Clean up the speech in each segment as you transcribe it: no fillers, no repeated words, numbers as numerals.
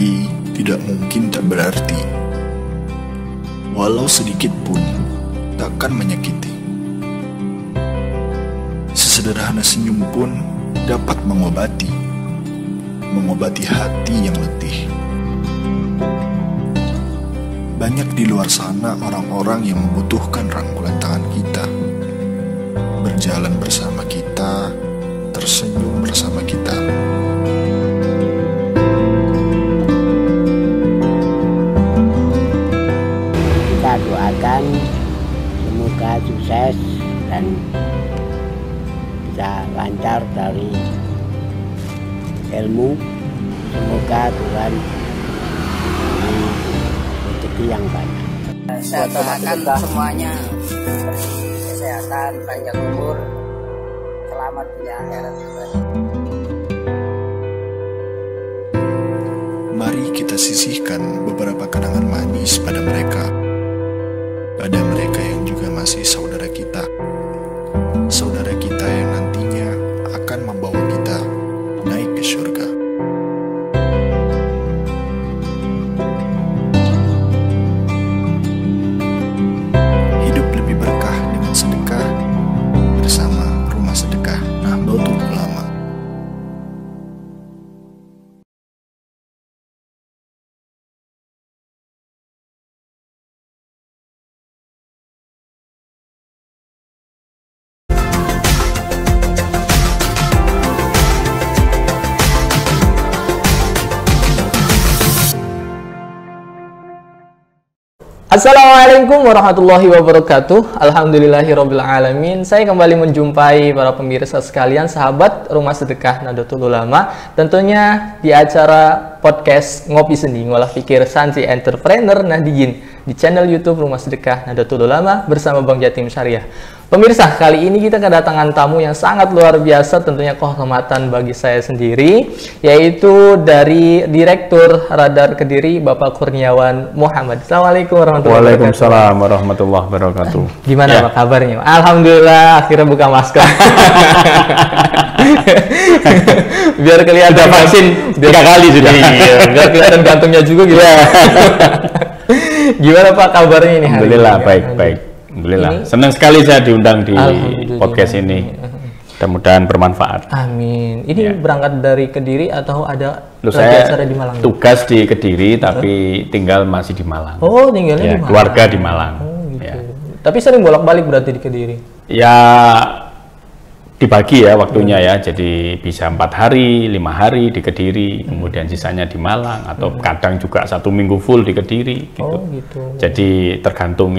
Berbagi tidak mungkin tak berarti. Walau sedikit pun takkan menyakiti. Sesederhana senyum pun dapat mengobati hati yang letih. Banyak di luar sana orang-orang yang membutuhkan rangkulan tangan kita, berjalan bersama kita, tersenyum bersama kita. Kita doakan semoga sukses dan bisa lancar dari ilmu. Semoga Tuhan beri rezeki yang banyak. Saya doakan semuanya bersih, kesehatan, panjang umur, selamat dunia akhirat. Mari kita sisihkan beberapa kenangan manis pada mereka yang juga masih saudara kita yang nantinya akan membawa kita naik ke surga. Hidup lebih berkah dengan sedekah bersama Rumah Sedekah Nahdlatul Ulama. Assalamualaikum warahmatullahi wabarakatuh. Alhamdulillahirrabbilalamin. Saya kembali menjumpai para pemirsa sekalian, sahabat Rumah Sedekah Nahdlatul Ulama. Tentunya di acara podcast Ngopi Sendi, Ngolah Pikir Santri Entrepreneur Nahdiyin di channel YouTube Rumah Sedekah Nahdlatul Ulama bersama Bang Jatim Syariah. Pemirsa, kali ini kita kedatangan tamu yang sangat luar biasa, tentunya kehormatan bagi saya sendiri, yaitu dari Direktur Radar Kediri, Bapak Kurniawan Muhammad. Assalamualaikum warahmatullahi wabarakatuh. Waalaikumsalam warahmatullahi wabarakatuh. Gimana Pak kabarnya? Alhamdulillah, akhirnya buka masker. Biar kelihatan Sudah vaksin 3 kali sudah. Iya, biar kelihatan gantungnya juga gitu. Gimana Pak kabarnya ini? Alhamdulillah, baik. Alhamdulillah. Senang sekali saya diundang di podcast ini. Mudah-mudahan bermanfaat. Amin. Ini berangkat dari Kediri atau ada acara di Malang? Tugas di Kediri tapi tinggal masih di Malang. Oh, tinggalnya di Malang. Keluarga di Malang. Oh, gitu. Tapi sering bolak-balik berarti di Kediri? Ya, dibagi ya waktunya ya, jadi bisa 4 hari, 5 hari di Kediri, kemudian sisanya di Malang, atau kadang juga 1 minggu full di Kediri gitu. Oh, gitu. Jadi tergantung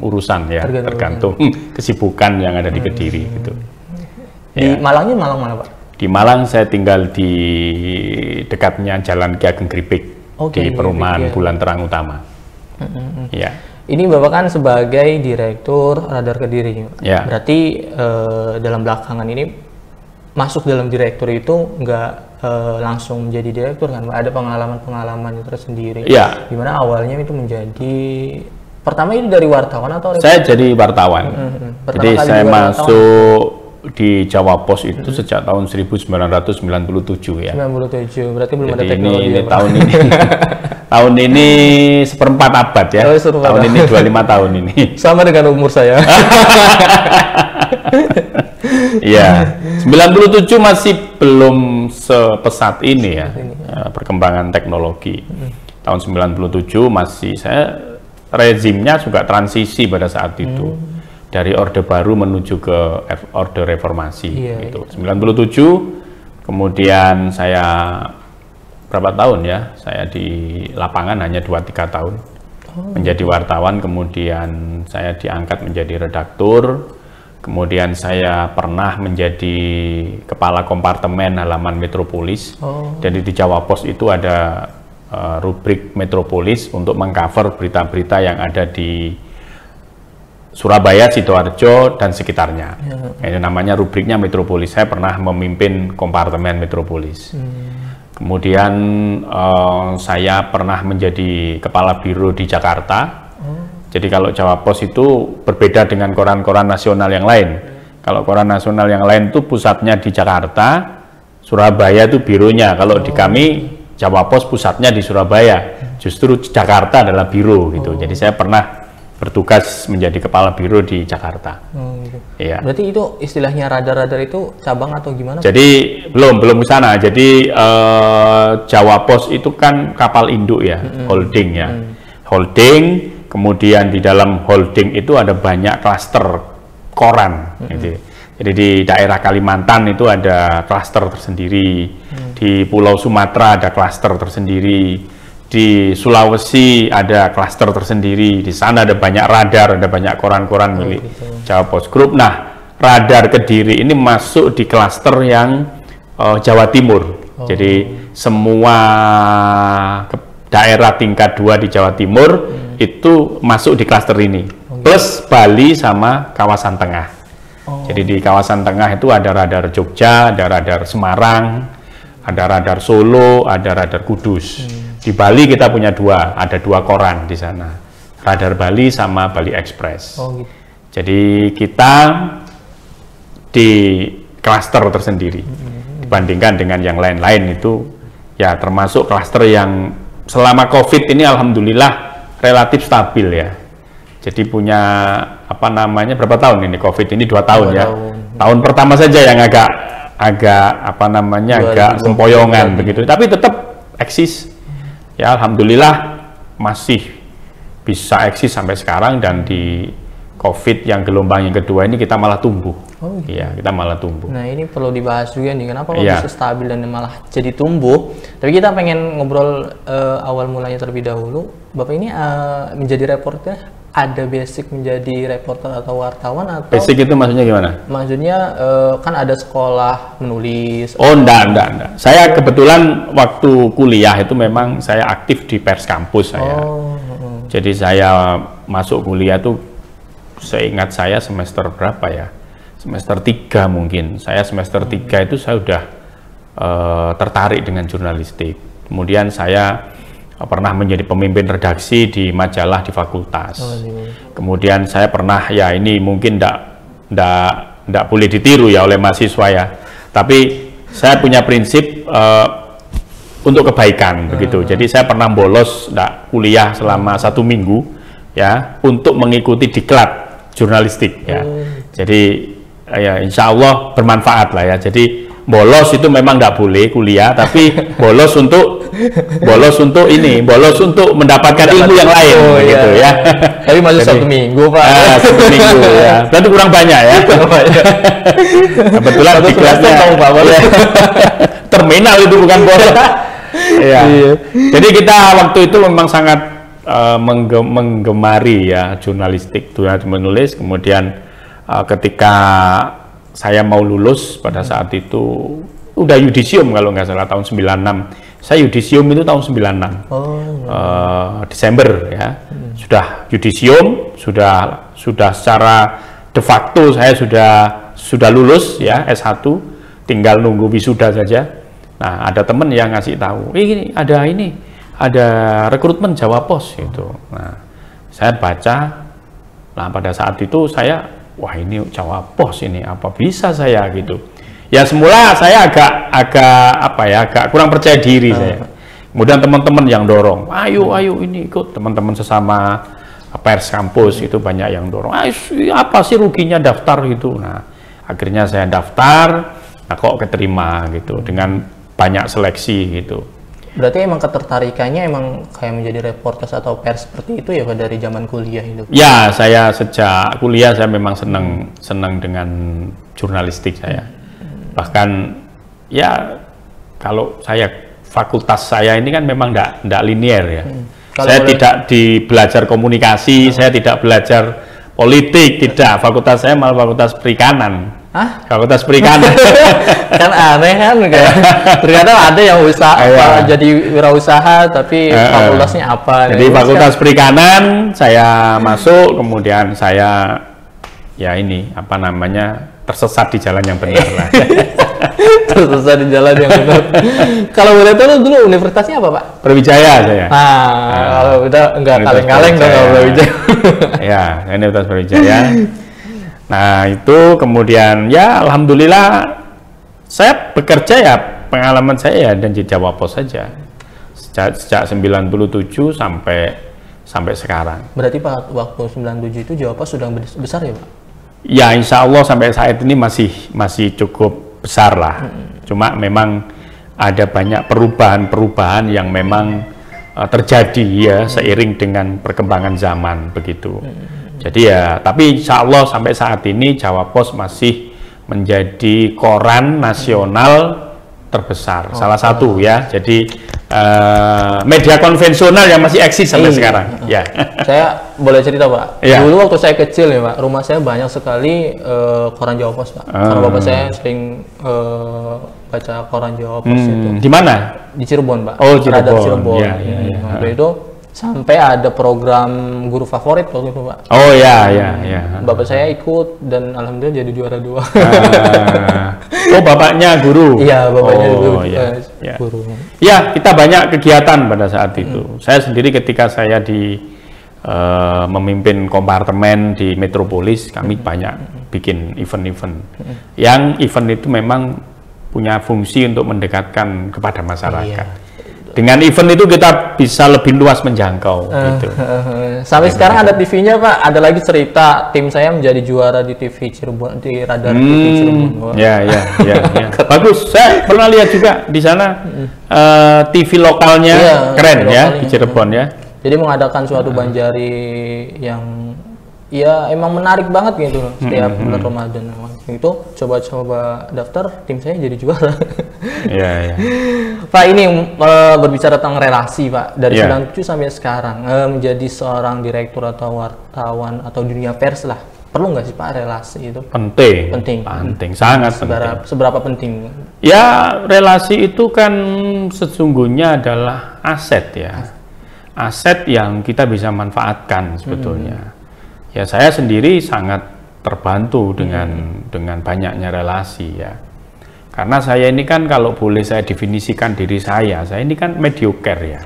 urusan ya, tergantung kesibukan yang ada di Kediri gitu. Di Malangnya Malang mana Pak? Di Malang saya tinggal di dekatnya Jalan Ki Ageng Gripik, di perumahan Bulan Terang Utama. Ya. Ini Bapak kan sebagai Direktur Radar Kediri, ya. Berarti dalam belakangan ini masuk dalam direktur itu nggak langsung menjadi direktur kan, Pak? Ada pengalaman-pengalaman tersendiri. Ya. Gimana awalnya itu menjadi, pertama itu dari wartawan atau? Saya jadi wartawan. Jadi saya masuk di Jawa Pos itu sejak tahun 1997 ya. 97, berarti belum jadi ada teknologi. Ini tahun ini. Tahun ini seperempat abad ya. Tahun ini 25 tahun ini. Sama dengan umur saya. Iya. 97 masih belum sepesat ini ya. Perkembangan teknologi. Tahun 97 masih rezimnya juga transisi pada saat itu. Dari Orde Baru menuju ke Orde Reformasi gitu. 97 kemudian saya berapa tahun ya, saya di lapangan hanya 2-3 tahun menjadi wartawan, kemudian saya diangkat menjadi redaktur, kemudian saya pernah menjadi kepala kompartemen halaman Metropolis. Jadi di Jawa Pos itu ada rubrik Metropolis untuk mengcover berita-berita yang ada di Surabaya, Sidoarjo dan sekitarnya. Ini namanya rubriknya Metropolis. Saya pernah memimpin kompartemen Metropolis. Kemudian saya pernah menjadi kepala biro di Jakarta. Jadi kalau Jawa Pos itu berbeda dengan koran-koran nasional yang lain. Kalau koran nasional yang lain itu pusatnya di Jakarta, Surabaya itu bironya. Kalau di kami Jawa Pos pusatnya di Surabaya, justru Jakarta adalah biro gitu. Jadi saya pernah bertugas menjadi kepala biro di Jakarta. Gitu. Iya. Berarti itu istilahnya radar-radar itu cabang atau gimana? Jadi belum ke sana. Jadi Jawa Pos itu kan kapal induk ya, holding ya. Holding, kemudian di dalam holding itu ada banyak klaster koran. Gitu. Jadi di daerah Kalimantan itu ada klaster tersendiri, di Pulau Sumatera ada klaster tersendiri, di Sulawesi ada klaster tersendiri, di sana ada banyak radar, ada banyak koran-koran milik Jawa Pos Group. Nah, radar Kediri ini masuk di klaster yang Jawa Timur. Jadi semua daerah tingkat 2 di Jawa Timur itu masuk di klaster ini, plus Bali sama kawasan tengah. Jadi di kawasan tengah itu ada radar Jogja, ada radar Semarang, ada radar Solo, ada radar Kudus. Di Bali kita punya ada dua koran di sana, radar Bali sama Bali Express. Gitu. Jadi kita di klaster tersendiri dibandingkan dengan yang lain-lain itu ya termasuk klaster yang selama COVID ini alhamdulillah relatif stabil ya. Jadi punya apa namanya, berapa tahun ini COVID ini? 2 tahun ya. Tahun pertama saja yang agak apa namanya agak sempoyongan begitu, tapi tetap eksis ya, alhamdulillah masih bisa eksis sampai sekarang. Dan di COVID yang gelombang yang kedua ini kita malah tumbuh. Iya, kita malah tumbuh. Nah, ini perlu dibahas juga nih, kenapa kok bisa stabil dan malah jadi tumbuh. Tapi kita pengen ngobrol awal mulanya terlebih dahulu. Bapak ini menjadi reporter, ada basic menjadi reporter atau wartawan atau? Basic itu maksudnya gimana? Maksudnya kan ada sekolah menulis. Oh, enggak. Saya kebetulan waktu kuliah itu memang saya aktif di pers kampus saya. Jadi saya masuk kuliah tuh, seingat saya semester berapa ya? Semester 3 mungkin. Saya semester 3 itu saya udah tertarik dengan jurnalistik. Kemudian saya pernah menjadi pemimpin redaksi di majalah di fakultas. Kemudian saya pernah, ya ini mungkin ndak boleh ditiru ya oleh mahasiswa ya, tapi saya punya prinsip untuk kebaikan begitu. Jadi saya pernah bolos kuliah selama 1 minggu ya untuk mengikuti diklat jurnalistik ya. Jadi ya insya Allah bermanfaat lah ya. Jadi bolos itu memang nggak boleh kuliah, tapi bolos untuk mendapatkan ilmu yang lain gitu ya. Tapi masih 1 minggu Pak. 1 minggu ya. Berarti kurang banyak ya. Kebetulan di kelasnya terminal itu bukan bolos. Ya. Jadi kita waktu itu memang sangat menggemari ya jurnalistik, menulis. Kemudian ketika saya mau lulus pada saat itu udah yudisium kalau nggak salah tahun 96. Saya yudisium itu tahun 96. Desember ya. Sudah yudisium, sudah secara de facto saya sudah lulus ya S1, tinggal nunggu wisuda saja. Nah, ada temen yang ngasih tahu, ada rekrutmen Jawa Pos itu. Nah, saya baca. Nah, pada saat itu saya, wah ini Jawa Pos ini apa bisa saya gitu. Ya semula saya agak kurang percaya diri saya. Kemudian teman-teman yang dorong, ayo ini ikut, teman-teman sesama pers kampus itu banyak yang dorong. Apa sih ruginya daftar gitu. Nah, akhirnya saya daftar, nah kok keterima gitu dengan banyak seleksi gitu. Berarti emang ketertarikannya emang kayak menjadi reporter atau pers seperti itu ya Pak dari zaman kuliah itu? Ya, saya sejak kuliah saya memang senang dengan jurnalistik saya. Bahkan ya kalau fakultas saya ini kan memang enggak linear ya. Saya tidak belajar komunikasi, saya tidak belajar politik, tidak. Fakultas saya malah fakultas perikanan. Hah? Fakultas perikanan. Kan aneh kan kayak ternyata ada yang jadi wirausaha tapi fakultasnya apa? Jadi fakultas perikanan saya masuk, kemudian saya tersesat di jalan yang benar lah. Tersesat di jalan yang benar. Kalau boleh tahu dulu universitasnya apa Pak? Brawijaya saya. Kalau udah enggak kaleng-kaleng dong kalau Brawijaya. Ya, Universitas Brawijaya. Nah itu kemudian ya alhamdulillah saya bekerja ya, pengalaman saya ya dan di Jawa Pos saja. sejak 97 sampai sekarang. Berarti Pak waktu 97 itu Jawa Pos sudah besar ya Pak? Ya insya Allah sampai saat ini masih cukup besar lah. Cuma memang ada banyak perubahan-perubahan yang memang terjadi ya seiring dengan perkembangan zaman begitu. Jadi ya, tapi insya Allah sampai saat ini Jawa Pos masih menjadi koran nasional terbesar, salah satu ya. Jadi media konvensional yang masih eksis sampai sekarang. Ya. Saya boleh cerita Pak. Ya. Dulu waktu saya kecil ya Pak, rumah saya banyak sekali koran Jawa Pos Pak. Karena bapak saya sering baca koran Jawa Pos itu. Di mana? Di Cirebon Pak. Oh Cirebon. Radar Cirebon. Ya. Waktu itu sampai ada program guru favorit waktu itu Pak. Oh ya. Bapak saya ikut dan alhamdulillah jadi juara 2. Oh bapaknya guru. Iya bapaknya guru. Ya kita banyak kegiatan pada saat itu. Saya sendiri ketika saya memimpin kompartemen di Metropolis, kami banyak bikin event-event. Yang event itu memang punya fungsi untuk mendekatkan kepada masyarakat. Dengan event itu kita bisa lebih luas menjangkau. Gitu. Sampai sekarang ada TV-nya Pak. Ada lagi cerita tim saya menjadi juara di TV Cirebon, di Radar TV Cirebon. Ya. Bagus. Saya pernah lihat juga di sana TV lokalnya keren ya di Cirebon ya. Jadi mengadakan suatu banjari yang ya emang menarik banget gitu loh. Setiap bulan Ramadan itu coba-coba daftar, tim saya jadi juara. Iya. Pak ini berbicara tentang relasi Pak, dari 97 sampai sekarang menjadi seorang direktur atau wartawan atau dunia pers lah, perlu nggak sih Pak relasi itu? Penting, sangat penting. Seberapa penting? Ya relasi itu kan sesungguhnya adalah aset ya, aset yang kita bisa manfaatkan sebetulnya. Ya saya sendiri sangat terbantu dengan banyaknya relasi ya. Karena saya ini kan kalau boleh saya definisikan diri saya ini kan mediocre ya.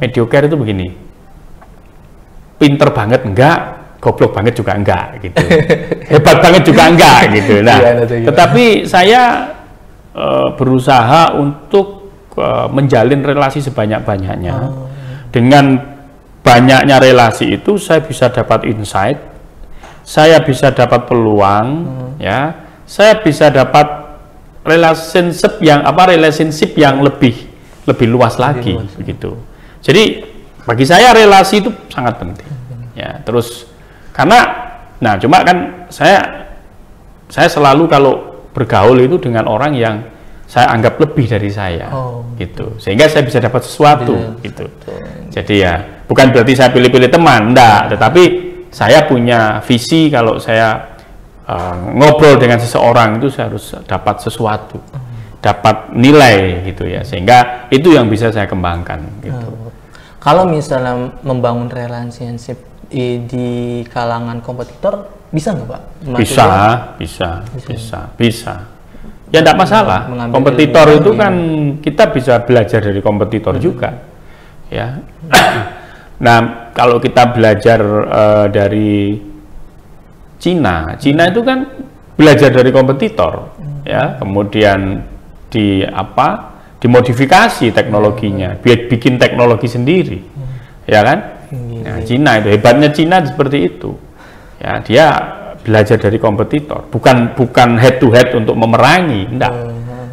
Mediocre itu begini, pinter banget enggak, goblok banget juga enggak gitu. Hebat banget juga enggak gitu. Nah, tetapi saya berusaha untuk menjalin relasi sebanyak-banyaknya. Dengan banyaknya relasi itu saya bisa dapat insight, saya bisa dapat peluang, ya, saya bisa dapat relationship yang lebih luas lagi, begitu. Jadi bagi saya relasi itu sangat penting, ya. Terus karena, cuma kan saya selalu kalau bergaul itu dengan orang yang saya anggap lebih dari saya, gitu, sehingga saya bisa dapat sesuatu, gitu. Jadi ya bukan berarti saya pilih-pilih teman, enggak, tetapi saya punya visi kalau saya ngobrol dengan seseorang itu saya harus dapat sesuatu, dapat nilai gitu ya, sehingga itu yang bisa saya kembangkan gitu. Kalau misalnya membangun relationship di kalangan kompetitor bisa nggak Pak? Bisa. Ya enggak masalah. Kompetitor itu kan kita bisa belajar dari kompetitor juga, ya. Nah, kalau kita belajar dari Cina itu kan belajar dari kompetitor, ya. Kemudian dimodifikasi teknologinya, bikin teknologi sendiri, ya kan? Nah, Cina itu hebatnya Cina seperti itu, ya. Dia belajar dari kompetitor, bukan head to head untuk memerangi, enggak.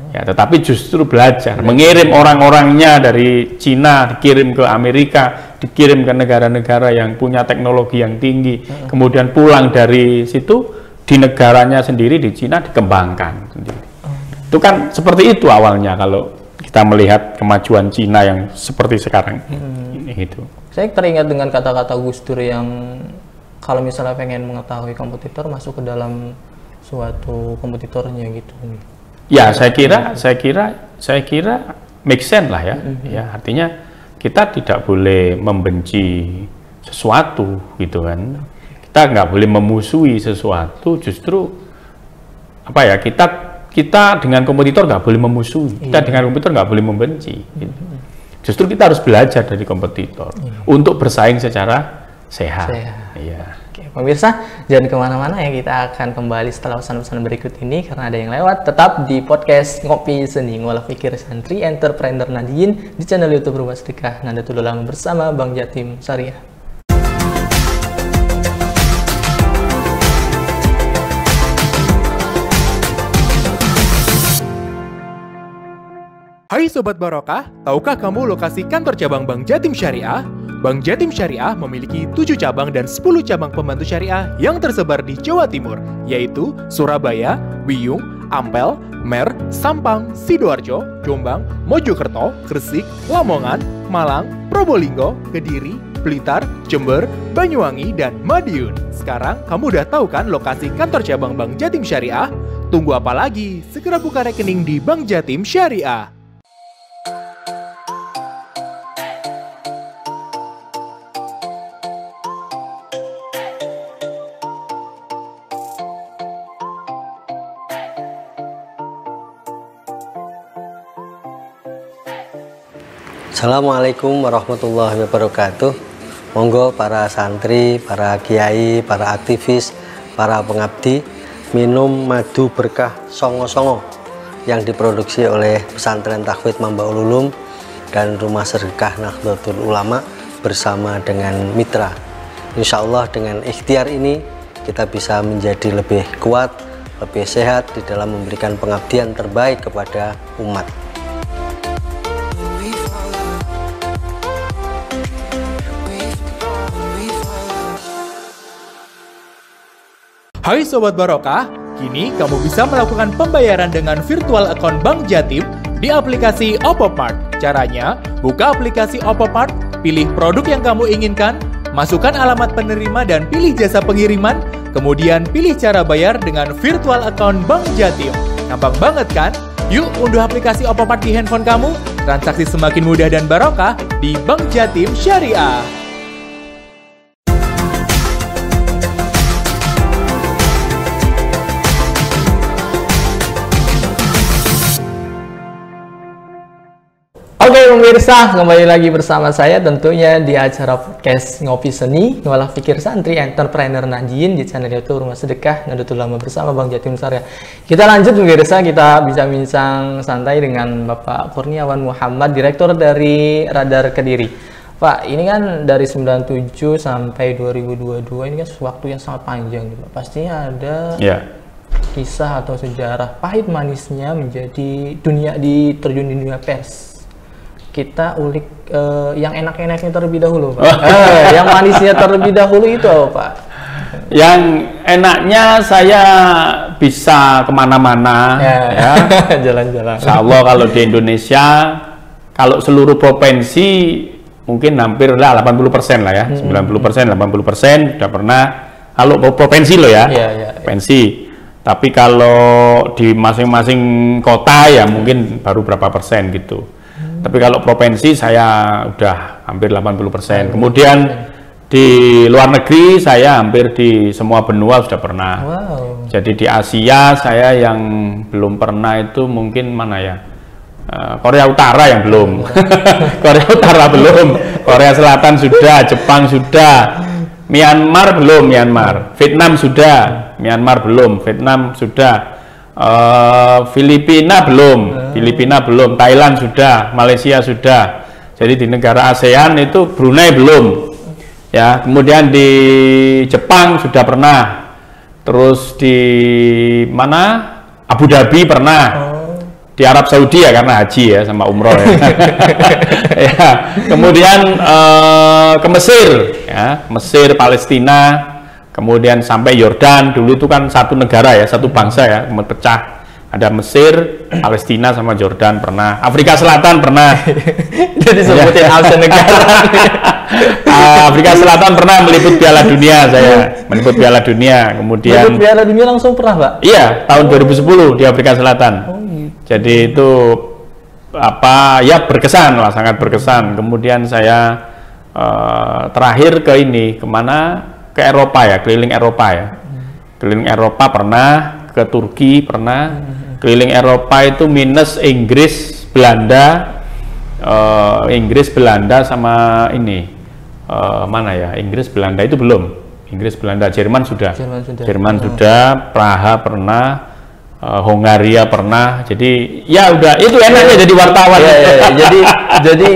Ya, tetapi justru belajar, mengirim orang-orangnya dari Cina, dikirim ke Amerika, dikirim ke negara-negara yang punya teknologi yang tinggi, kemudian pulang dari situ di negaranya sendiri, di Cina dikembangkan sendiri. Itu kan seperti itu awalnya kalau kita melihat kemajuan Cina yang seperti sekarang ini gitu. Saya teringat dengan kata-kata Gus Dur yang kalau misalnya pengen mengetahui kompetitor masuk ke dalam suatu kompetitornya gitu. Ya, saya kira make sense lah ya. Ya, artinya kita tidak boleh membenci sesuatu gitu kan. Kita nggak boleh memusuhi sesuatu, justru apa ya, kita dengan kompetitor nggak boleh memusuhi, kita dengan kompetitor nggak boleh membenci gitu. Justru kita harus belajar dari kompetitor untuk bersaing secara sehat. Sehat. Iya. Oke, pemirsa, jangan kemana-mana ya, kita akan kembali setelah pesan-pesan berikut ini karena ada yang lewat. Tetap di podcast Ngopi Seni, Ngolah Pikir Santri Entrepreneur Nadiyin di channel YouTube Rumah Sedekah Nahdlatul Ulama bersama Bang Jatim Syariah. Hai Sobat Barokah, tahukah kamu lokasi kantor cabang Bank Jatim Syariah? Bank Jatim Syariah memiliki 7 cabang dan 10 cabang pembantu syariah yang tersebar di Jawa Timur, yaitu Surabaya, Wiyung, Ampel, Mer, Sampang, Sidoarjo, Jombang, Mojokerto, Gresik, Lamongan, Malang, Probolinggo, Kediri, Blitar, Jember, Banyuwangi, dan Madiun. Sekarang kamu udah tahu kan lokasi kantor cabang Bank Jatim Syariah? Tunggu apa lagi? Segera buka rekening di Bank Jatim Syariah. Assalamualaikum warahmatullahi wabarakatuh. Monggo para santri, para kiai, para aktivis, para pengabdi minum madu berkah songo-songo yang diproduksi oleh Pesantren Tahfidz Mambaul Ulum dan Rumah Sedekah Nahdlatul Ulama bersama dengan mitra. Insya Allah dengan ikhtiar ini kita bisa menjadi lebih kuat, lebih sehat di dalam memberikan pengabdian terbaik kepada umat. Hai Sobat Barokah, kini kamu bisa melakukan pembayaran dengan virtual account Bank Jatim di aplikasi Oppo Mart. Caranya, buka aplikasi Oppo Mart, pilih produk yang kamu inginkan, masukkan alamat penerima dan pilih jasa pengiriman, kemudian pilih cara bayar dengan virtual account Bank Jatim. Gampang banget kan? Yuk unduh aplikasi Oppo Mart di handphone kamu, transaksi semakin mudah dan barokah di Bank Jatim Syariah. Oke pemirsa, kembali lagi bersama saya tentunya di acara podcast Ngopi Seni, Ngolah Pikir Santri Entrepreneur Nadiyin di channel YouTube Rumah Sedekah Nahdlatul Ulama bersama Bang Jatim Syariah. Kita lanjut pemirsa, kita bincang santai dengan Bapak Kurniawan Muhammad, Direktur dari Radar Kediri. Pak, ini kan dari 97 sampai 2022, ini kan waktu yang sangat panjang nih Pak. Pastinya ada kisah atau sejarah pahit manisnya menjadi terjun di dunia pers. Kita ulik yang enak-enaknya terlebih dahulu, Pak. Yang manisnya terlebih dahulu itu apa, Pak? Yang enaknya saya bisa kemana-mana, ya. Jalan-jalan. Insya Allah kalau di Indonesia, kalau seluruh provinsi mungkin hampir 80% lah ya, 90%, 80% sudah pernah. Kalau provinsi loh ya, provinsi. Tapi kalau di masing-masing kota ya mungkin baru berapa persen gitu. Tapi kalau provinsi saya udah hampir 80%. Kemudian di luar negeri saya hampir di semua benua sudah pernah. Wow. Jadi di Asia saya yang belum pernah itu mungkin mana ya? Korea Utara yang belum. Korea Utara belum. Korea Selatan sudah, Jepang sudah. Myanmar belum, Myanmar. Vietnam sudah, Myanmar belum. Vietnam sudah. Filipina belum, Thailand sudah, Malaysia sudah. Jadi di negara ASEAN itu Brunei belum, ya. Kemudian di Jepang sudah pernah, terus di mana? Abu Dhabi pernah, di Arab Saudi ya karena haji ya sama umroh ya. Ya. Kemudian ke Mesir, ya, Mesir, Palestina. Kemudian sampai Yordan, dulu itu kan satu negara ya, satu bangsa ya, pecah. Ada Mesir, Palestina sama Yordan pernah. Afrika Selatan pernah. Jadi sebutin Asia negara. Afrika Selatan pernah meliput Piala Dunia saya, meliput Piala Dunia. Kemudian meliput Piala Dunia langsung pernah, Pak? Iya, tahun 2010 di Afrika Selatan. Jadi itu apa ya, berkesan lah, sangat berkesan. Kemudian saya terakhir ke ini, kemana? Ke Eropa ya, keliling Eropa ya. Keliling Eropa pernah, ke Turki pernah. Keliling Eropa itu minus Inggris, Belanda sama ini mana ya, Inggris, Belanda itu belum. Inggris, Belanda, Jerman sudah. Jerman sudah, Praha pernah, Hongaria pernah. Jadi ya udah, itu enaknya jadi wartawan. Jadi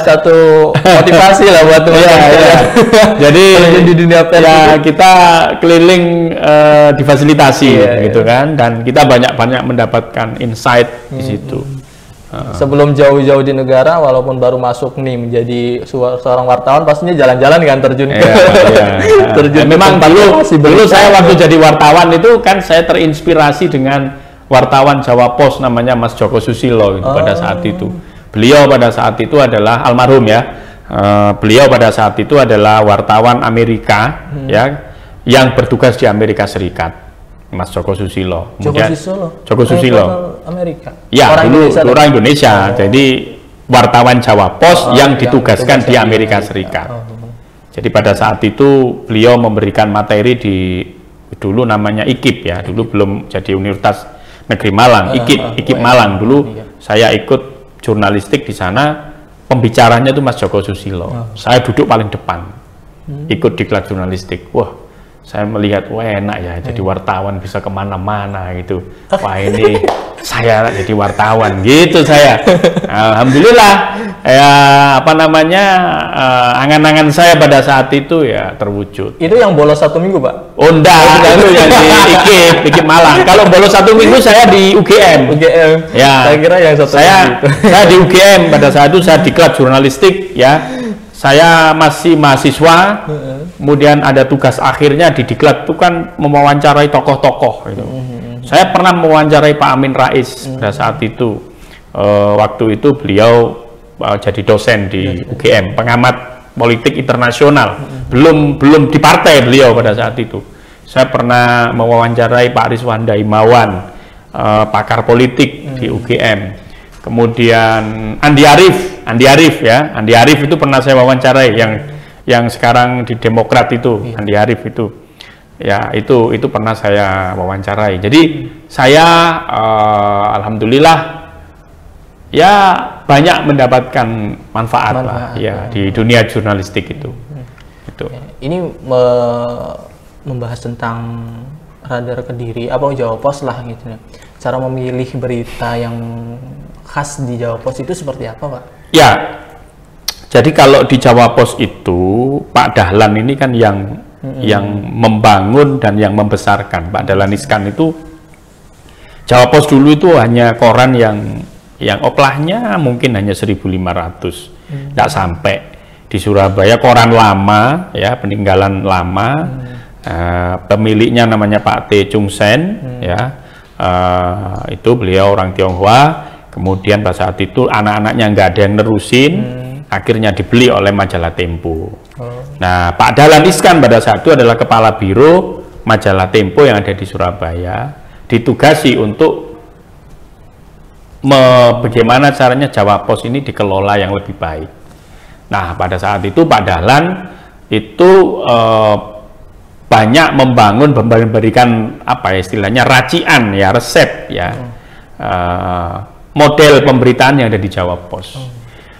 satu motivasi lah buat teman-teman. Jadi di dunia pers ya kita keliling difasilitasi gitu kan, dan kita banyak mendapatkan insight di situ. Sebelum jauh-jauh di negara, walaupun baru masuk nih menjadi seorang wartawan, pastinya jalan-jalan kan terjun ke terjun. Memang dulu saya waktu jadi wartawan itu kan saya terinspirasi dengan wartawan Jawa Pos namanya Mas Joko Susilo gitu, pada saat itu. Beliau pada saat itu adalah almarhum ya. Beliau pada saat itu adalah wartawan Amerika ya, yang bertugas di Amerika Serikat. Mas Joko Susilo. Joko Susilo. Amerika. Ya, orang Indonesia. Jadi wartawan Jawa Pos yang ditugaskan di Amerika Serikat. Jadi pada saat itu beliau memberikan materi di dulu namanya IKIP ya, dulu belum jadi Universitas Negeri Malang, IKIP Malang dulu. Saya ikut jurnalistik di sana, pembicaranya itu Mas Joko Susilo. Saya duduk paling depan, ikut diklat jurnalistik. Wah, saya melihat, wah enak ya jadi wartawan, bisa kemana-mana gitu. Wah ini saya jadi wartawan gitu saya. Alhamdulillah ya, apa namanya, angan-angan saya pada saat itu ya terwujud. Itu yang bolos 1 minggu Pak? Oh enggak, itu yang di IKIP Malang. Kalau bolos 1 minggu saya di UGM. Ya, saya kira yang saya di UGM pada saat itu, saya diklat jurnalistik ya. Saya masih mahasiswa, kemudian ada tugas akhirnya di diklat itu kan mewawancarai tokoh-tokoh gitu. Saya pernah mewawancarai Pak Amin Rais pada saat itu. Waktu itu beliau jadi dosen di UGM, pengamat politik internasional. Belum di partai beliau pada saat itu. Saya pernah mewawancarai Pak Riswanda Himawan, pakar politik di UGM. Kemudian Andi Arief itu pernah saya wawancarai, yang sekarang di Demokrat itu, Andi Arief itu. Ya, itu pernah saya wawancarai. Jadi saya alhamdulillah ya banyak mendapatkan manfaat lah ya di dunia jurnalistik itu. Itu. Ini membahas tentang Radar Kediri, apa Jawa Pos lah gitu ya. Cara memilih berita yang khas di Jawa Pos itu seperti apa Pak? Ya, jadi kalau di Jawa Pos itu Pak Dahlan ini kan yang membangun dan yang membesarkan. Pak Dahlan Iskan itu, Jawa Pos dulu itu hanya koran yang oplahnya mungkin hanya 1.500, tidak sampai. Di Surabaya koran lama ya, peninggalan lama, pemiliknya namanya Pak T. Chung Sen ya, itu beliau orang Tionghoa. Kemudian pada saat itu anak-anaknya nggak ada yang nerusin, akhirnya dibeli oleh majalah Tempo. Nah, Pak Dahlan Iskan pada saat itu adalah kepala biro majalah Tempo yang ada di Surabaya, ditugasi untuk bagaimana caranya Jawa Pos ini dikelola yang lebih baik. Nah, pada saat itu Pak Dahlan itu banyak memberikan apa ya istilahnya, racian ya, resep ya, model pemberitaan yang ada di Jawa Pos.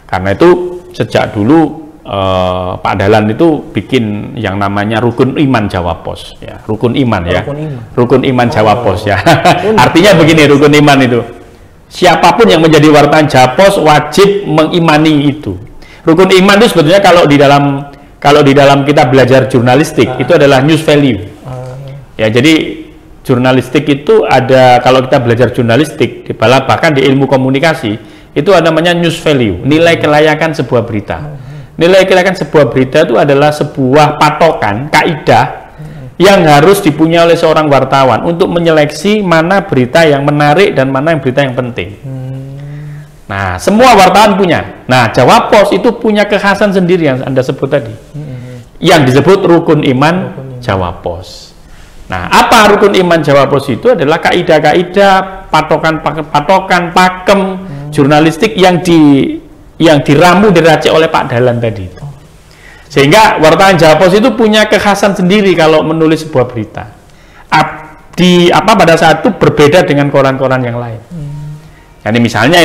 Karena itu sejak dulu Pak Dahlan itu bikin yang namanya Rukun Iman Jawa Pos ya, Rukun Iman ya, Rukun Iman Jawa Pos ya. Artinya begini, Rukun Iman itu, siapapun yang menjadi wartawan Jawa Pos wajib mengimani itu. Rukun Iman itu sebetulnya kalau di dalam kita belajar jurnalistik itu adalah news value. Ya, jadi jurnalistik itu ada, kalau kita belajar jurnalistik, bahkan di ilmu komunikasi, itu ada namanya news value, nilai kelayakan sebuah berita. Nilai kelayakan sebuah berita itu adalah sebuah patokan, kaidah, yang harus dipunyai oleh seorang wartawan untuk menyeleksi mana berita yang menarik dan mana yang berita yang penting. Nah, semua wartawan punya. Nah, Jawa Pos itu punya kekhasan sendiri yang Anda sebut tadi, yang disebut Rukun Iman Jawa Pos. Nah, apa Rukun Iman Jawa Pos itu? Adalah kaidah-kaidah, patokan, pakem jurnalistik yang diramu, diracik oleh Pak Dahlan tadi. Sehingga wartawan Jawa Pos itu punya kekhasan sendiri kalau menulis sebuah berita. Pada saat itu berbeda dengan koran-koran yang lain. Jadi misalnya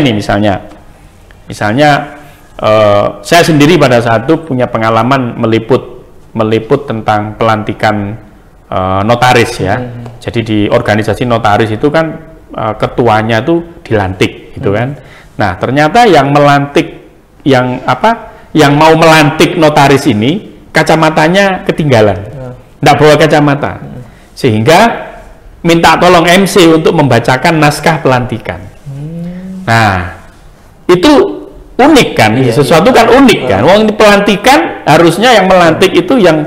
saya sendiri pada saat itu punya pengalaman meliput tentang pelantikan notaris ya. Jadi di organisasi notaris itu kan ketuanya tuh dilantik gitu kan. Nah, ternyata yang mau melantik notaris ini kacamatanya ketinggalan. Nggak bawa kacamata. Sehingga minta tolong MC untuk membacakan naskah pelantikan. Nah, itu unik kan? Sesuatu kan unik kan? Wong pelantikan harusnya yang melantik itu yang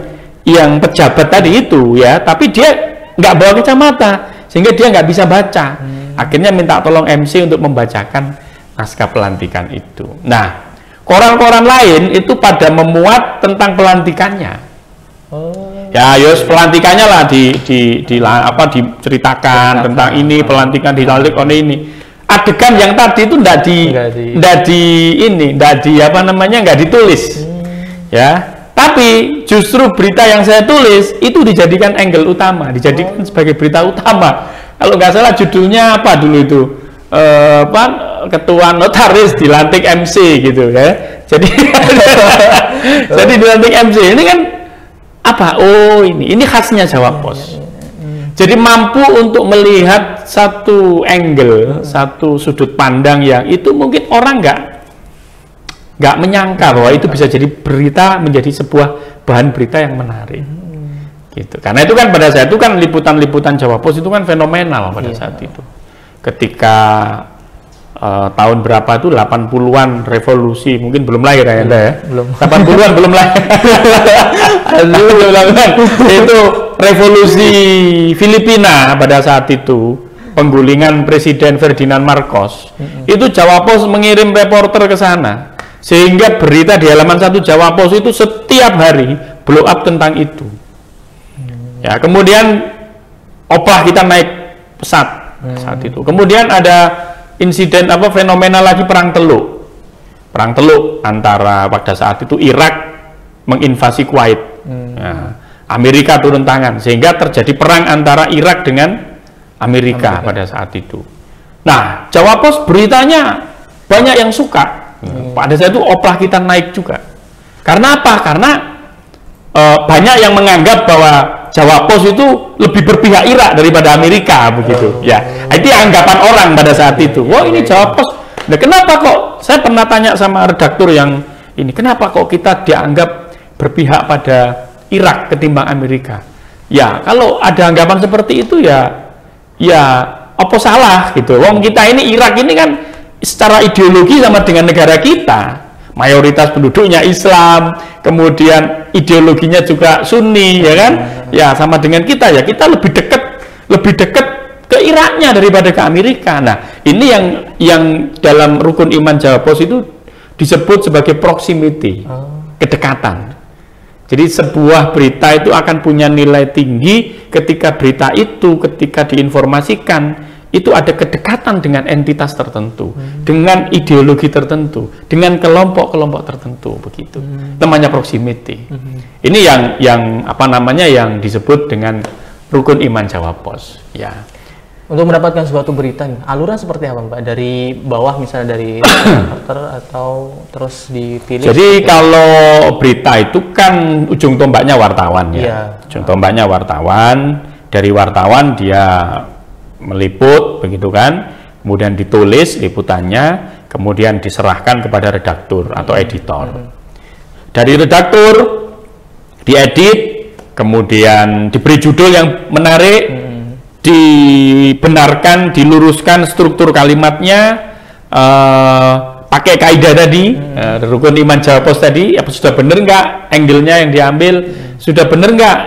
pejabat tadi itu ya, tapi dia nggak bawa kacamata sehingga dia nggak bisa baca. Akhirnya minta tolong MC untuk membacakan naskah pelantikan itu. Nah, koran-koran lain itu pada memuat tentang pelantikannya. Ya, yos pelantikannya lah diceritakan tentang ini pelantikan dilantik oleh ini. Adegan yang tadi itu nggak ditulis. Ya. Tapi justru berita yang saya tulis itu dijadikan angle utama, dijadikan sebagai berita utama. Kalau nggak salah judulnya apa dulu itu, ketua notaris dilantik MC gitu ya. Jadi jadi dilantik MC ini kan apa? Oh ini khasnya Jawa Pos. Jadi mampu untuk melihat satu angle, satu sudut pandang yang itu mungkin orang nggak menyangka bahwa itu bisa jadi berita, menjadi sebuah bahan berita yang menarik. Gitu. Karena itu kan pada saat itu kan liputan-liputan Jawa Pos itu kan fenomenal pada saat itu. Ketika tahun berapa itu 80-an revolusi, mungkin belum lahir ya Anda ya? Belum. 80-an belum lahir. Itu revolusi Filipina pada saat itu, penggulingan Presiden Ferdinand Marcos. Itu Jawa Pos mengirim reporter ke sana. Sehingga berita di halaman 1 Jawa Pos itu setiap hari blow up tentang itu. Ya, kemudian oplah kita naik pesat saat itu. Kemudian ada insiden fenomena lagi perang teluk. Perang teluk antara pada saat itu Irak menginvasi Kuwait. Ya, Amerika turun tangan sehingga terjadi perang antara Irak dengan Amerika pada saat itu. Nah, Jawa Pos beritanya banyak yang suka. Pada saat itu oplah kita naik juga. Karena apa? Karena banyak yang menganggap bahwa Jawa Pos itu lebih berpihak Irak daripada Amerika begitu. Ya, itu anggapan orang pada saat itu. Wah, ini Jawa Pos. Nah, kenapa kok? Saya pernah tanya sama redaktur yang ini, kenapa kok kita dianggap berpihak pada Irak ketimbang Amerika? Ya, kalau ada anggapan seperti itu ya apa salah gitu. Wong kita ini Irak ini kan secara ideologi sama dengan negara kita, mayoritas penduduknya Islam, kemudian ideologinya juga Sunni, ya kan? Ya sama dengan kita, ya kita lebih dekat ke Iraknya daripada ke Amerika. Nah, ini yang dalam rukun iman Jawa Pos itu disebut sebagai proximity, kedekatan. Jadi sebuah berita itu akan punya nilai tinggi ketika berita itu ketika diinformasikan itu ada kedekatan dengan entitas tertentu, dengan ideologi tertentu, dengan kelompok-kelompok tertentu begitu. Namanya proximity. Ini yang yang disebut dengan rukun iman Jawa Pos. Ya. Untuk mendapatkan suatu berita, aluran seperti apa, Mbak? Dari bawah misalnya dari reporter atau terus dipilih? Jadi kalau berita itu kan ujung tombaknya wartawan ya. Ujung tombaknya wartawan, dari wartawan dia meliput begitu kan, kemudian ditulis liputannya, kemudian diserahkan kepada redaktur atau editor. Dari redaktur diedit, kemudian diberi judul yang menarik, dibenarkan, diluruskan struktur kalimatnya, pakai kaidah tadi, rukun iman Jawa Pos tadi, apa sudah benar nggak angle-nya yang diambil, sudah benar nggak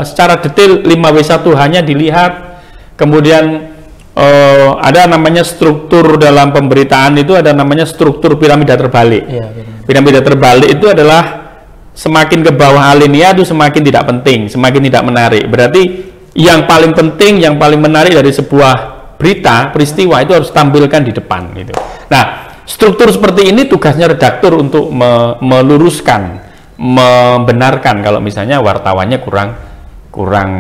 secara detail 5W1 hanya dilihat. Kemudian ada namanya struktur dalam pemberitaan itu, ada namanya struktur piramida terbalik. Piramida terbalik itu adalah semakin ke bawah alinea itu semakin tidak penting, semakin tidak menarik. Berarti yang paling penting, yang paling menarik dari sebuah berita, peristiwa itu harus tampilkan di depan gitu. Nah, struktur seperti ini tugasnya redaktur untuk meluruskan, membenarkan kalau misalnya wartawannya kurang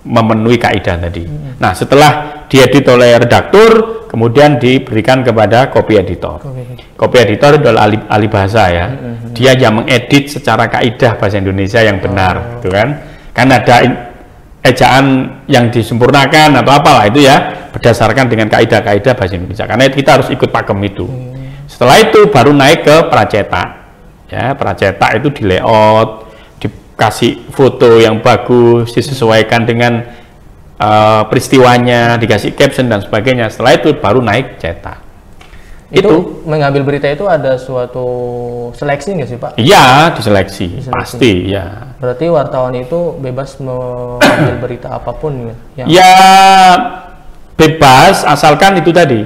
memenuhi kaidah tadi. Nah, setelah diedit oleh redaktur, kemudian diberikan kepada copy editor. Copy editor adalah ahli bahasa ya. Dia yang mengedit secara kaidah bahasa Indonesia yang benar, gitu kan? Kan ada ejaan yang disempurnakan atau apalah itu ya, berdasarkan dengan kaidah-kaidah bahasa Indonesia. Karena kita harus ikut pakem itu. Setelah itu baru naik ke pracetak. Ya, pracetak itu di layout, dikasih foto yang bagus, disesuaikan dengan peristiwanya, dikasih caption dan sebagainya. Setelah itu baru naik cetak. Itu mengambil berita itu ada suatu seleksi nggak sih Pak? Iya, diseleksi. Pasti ya. Berarti wartawan itu bebas mengambil berita apapun ya? Ya bebas, asalkan itu tadi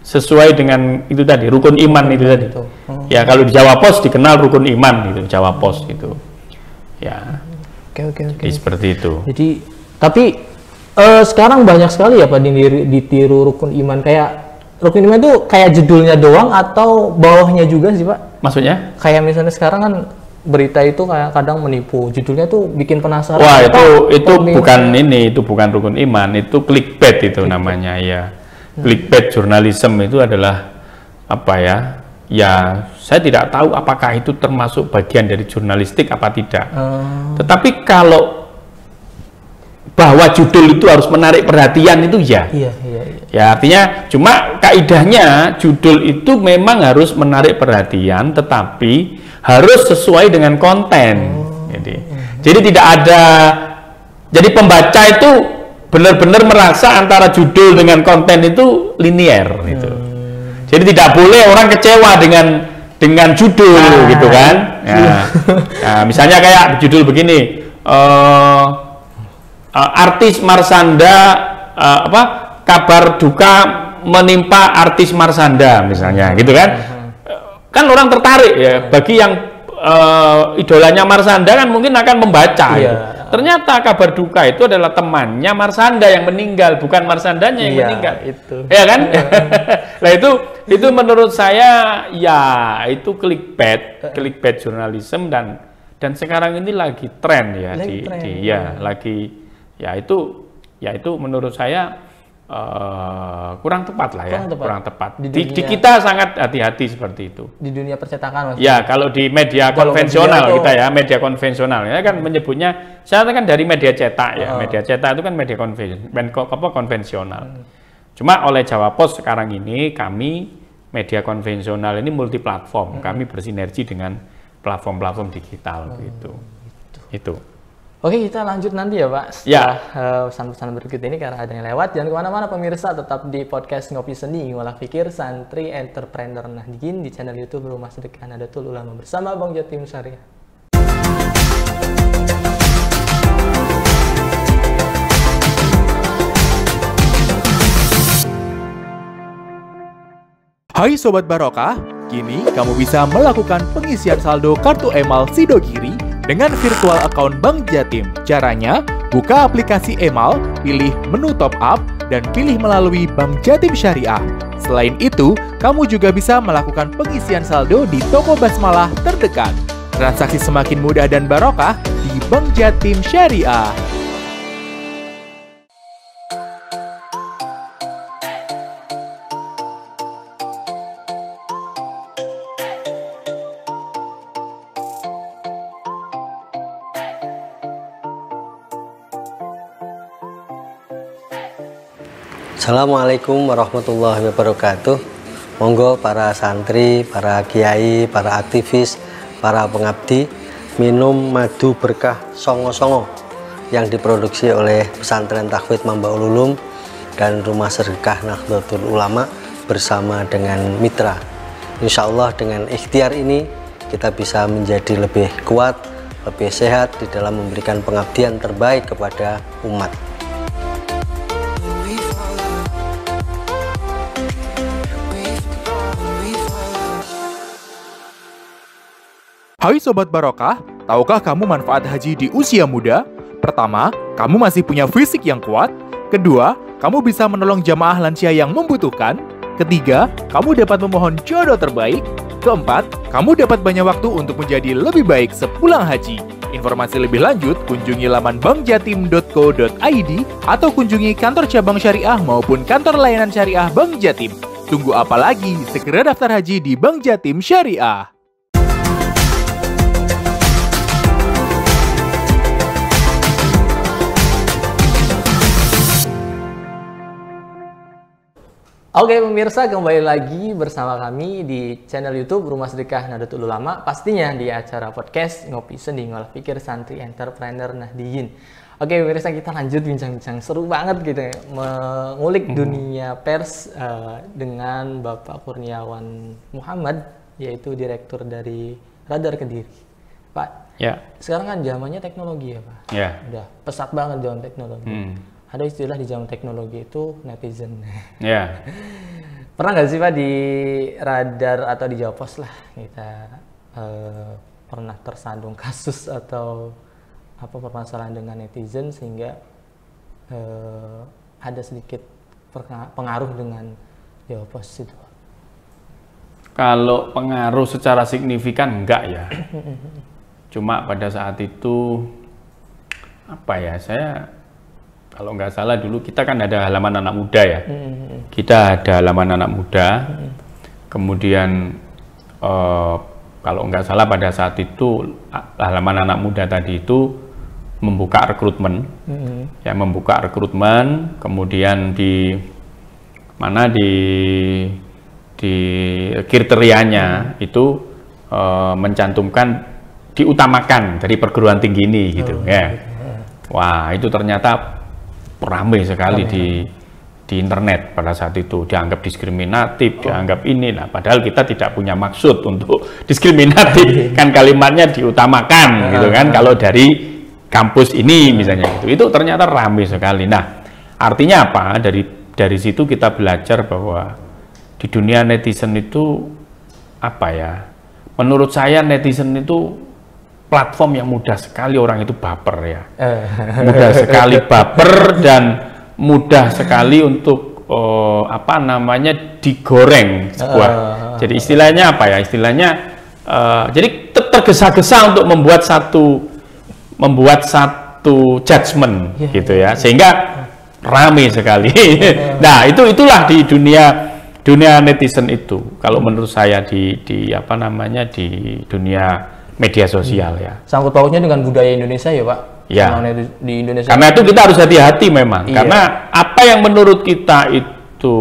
sesuai dengan itu tadi, rukun iman itu tadi. Ya, kalau di Jawa Pos dikenal rukun iman gitu, Jawa Pos gitu. Ya. Oke. Jadi seperti itu. Jadi tapi sekarang banyak sekali ya Pak ditiru rukun iman. Kayak rukun iman itu kayak judulnya doang atau bawahnya juga sih Pak? Maksudnya? Kayak misalnya sekarang kan berita itu kayak kadang menipu, judulnya tuh bikin penasaran. Wah, itu bukan ini, itu bukan rukun iman, itu clickbait itu namanya ya. Clickbait journalism itu adalah apa ya? Ya, saya tidak tahu apakah itu termasuk bagian dari jurnalistik apa tidak. Tetapi kalau bahwa judul itu harus menarik perhatian itu ya. Iya. Ya, artinya cuma kaidahnya judul itu memang harus menarik perhatian, tetapi harus sesuai dengan konten. Jadi tidak ada, jadi pembaca itu benar-benar merasa antara judul dengan konten itu linier gitu. Jadi tidak boleh orang kecewa dengan judul gitu kan. Nah, misalnya kayak judul begini, artis Marshanda kabar duka menimpa artis Marshanda misalnya gitu kan. Kan orang tertarik ya, bagi yang idolanya Marshanda kan mungkin akan membaca gitu. Ternyata kabar duka itu adalah temannya Marshanda yang meninggal, bukan Marshandanya yang meninggal. Itu. Ya kan? Nah, itu menurut saya ya itu clickbait journalism dan sekarang ini lagi tren ya itu menurut saya kurang tepat lah ya, kurang tepat. Di kita sangat hati-hati seperti itu. Di dunia percetakan maksudnya. Ya, kalau di media konvensional kita ya, media konvensional ya kan menyebutnya, saya kan dari media cetak ya. Media cetak itu kan media konvensional. Cuma oleh Jawa Pos sekarang ini kami media konvensional ini multi platform. Kami bersinergi dengan platform-platform digital gitu. Itu. Oke, kita lanjut nanti ya Pak. Setelah pesan-pesan berikut ini karena ada yang lewat. Jangan kemana-mana pemirsa, tetap di podcast Ngopi Seni, Ngolah Pikir Santri Entrepreneur Nahdien di channel YouTube Rumah Sedekah Nahdlatul Ulama bersama Bang Jatim Syariah. Hai Sobat Barokah, kini kamu bisa melakukan pengisian saldo kartu emal Sidogiri dengan virtual account Bank Jatim. Caranya, buka aplikasi emal, pilih menu top up, dan pilih melalui Bank Jatim Syariah. Selain itu, kamu juga bisa melakukan pengisian saldo di toko basmalah terdekat. Transaksi semakin mudah dan barokah di Bank Jatim Syariah. Assalamualaikum warahmatullahi wabarakatuh. Monggo para santri, para kiai, para aktivis, para pengabdi minum madu berkah songo-songo yang diproduksi oleh Pesantren Takwid Mambaul Ulum dan Rumah Sedekah Nahdlatul Ulama bersama dengan mitra. Insya Allah dengan ikhtiar ini kita bisa menjadi lebih kuat, lebih sehat di dalam memberikan pengabdian terbaik kepada umat. Hai Sobat Barokah, tahukah kamu manfaat haji di usia muda? Pertama, kamu masih punya fisik yang kuat. Kedua, kamu bisa menolong jamaah lansia yang membutuhkan. Ketiga, kamu dapat memohon jodoh terbaik. Keempat, kamu dapat banyak waktu untuk menjadi lebih baik sepulang haji. informasi lebih lanjut, kunjungi laman bankjatim.co.id atau kunjungi kantor cabang syariah maupun kantor layanan syariah Bank Jatim. Tunggu apa lagi? Segera daftar haji di Bank Jatim Syariah. Oke pemirsa, kembali lagi bersama kami di channel YouTube Rumah Sedekah Nahdlatul Ulama, pastinya di acara podcast Ngopi Sendi Ngolah Pikir Santri Entrepreneur Nahdiyin. Oke pemirsa, kita lanjut bincang-bincang seru banget gitu ya, mengulik dunia pers dengan Bapak Kurniawan Muhammad, yaitu direktur dari Radar Kediri. Pak, Ya. sekarang kan zamannya teknologi ya Pak? Ya. Udah pesat banget zaman teknologi. Ada istilah di zaman teknologi itu netizen. Ya. Pernah nggak sih Pak di Radar atau di Jawa Pos lah kita pernah tersandung kasus atau apa permasalahan dengan netizen sehingga ada sedikit pengaruh dengan Jawa Pos itu? Kalau pengaruh secara signifikan enggak ya. Cuma pada saat itu apa ya, saya kalau nggak salah dulu kita kan ada halaman anak muda ya. Kita ada halaman anak muda. Kemudian kalau nggak salah pada saat itu halaman anak muda tadi itu membuka rekrutmen. Ya, membuka rekrutmen. Kemudian di kriterianya itu mencantumkan diutamakan dari perguruan tinggi ini gitu ya. Wah, itu ternyata ramai sekali di internet pada saat itu, dianggap diskriminatif, dianggap ini. Nah, padahal kita tidak punya maksud untuk diskriminatif, kan kalimatnya diutamakan gitu kan. Kalau dari kampus ini misalnya gitu, itu ternyata ramai sekali. Nah, artinya apa? Dari situ kita belajar bahwa di dunia netizen itu apa ya? Menurut saya netizen itu platform yang mudah sekali orang itu baper ya, mudah sekali baper dan mudah sekali untuk apa namanya digoreng sebuah. Jadi istilahnya apa ya? Istilahnya jadi tergesa-gesa untuk membuat satu judgement gitu ya, sehingga ramai sekali. Nah itulah di dunia netizen itu. Kalau menurut saya di apa namanya di dunia media sosial ya. Sangkut pautnya dengan budaya Indonesia ya Pak? Ya. Di Indonesia. Karena itu kita harus hati-hati memang. Iya. Karena apa yang menurut kita itu,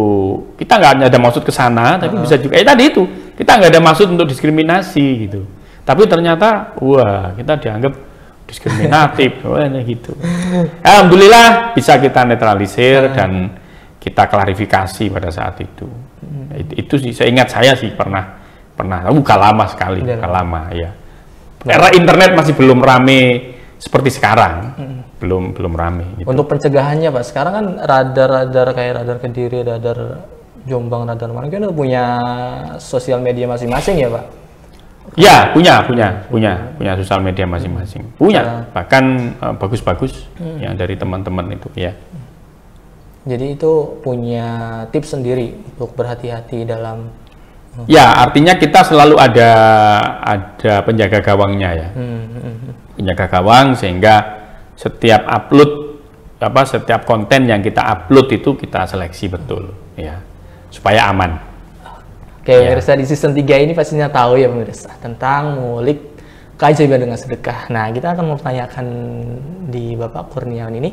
kita nggak ada maksud ke sana, tapi bisa juga, tadi itu, kita nggak ada maksud untuk diskriminasi gitu. Tapi ternyata, wah kita dianggap diskriminatif, gitu. Alhamdulillah bisa kita netralisir dan kita klarifikasi pada saat itu. Itu sih, seingat saya sih pernah, bukan lama sekali, bukan lama ya. Era internet masih belum rame seperti sekarang, belum rame. Gitu. Untuk pencegahannya Pak, sekarang kan radar kayak Radar Kediri, Radar Jombang, Radar mana kan punya sosial media masing-masing ya Pak? Ya, punya sosial media masing-masing. Punya, bahkan bagus-bagus yang dari teman-teman itu ya. Jadi itu punya tips sendiri untuk berhati-hati dalam. Ya, artinya kita selalu ada penjaga gawangnya ya. Penjaga gawang sehingga setiap setiap konten yang kita upload itu kita seleksi betul ya, supaya aman. Oke, pemirsa, di season 3 ini pastinya tahu ya pemirsa tentang ngulik keajaiban dengan sedekah. Nah, kita akan mempertanyakan di Bapak Kurniawan ini,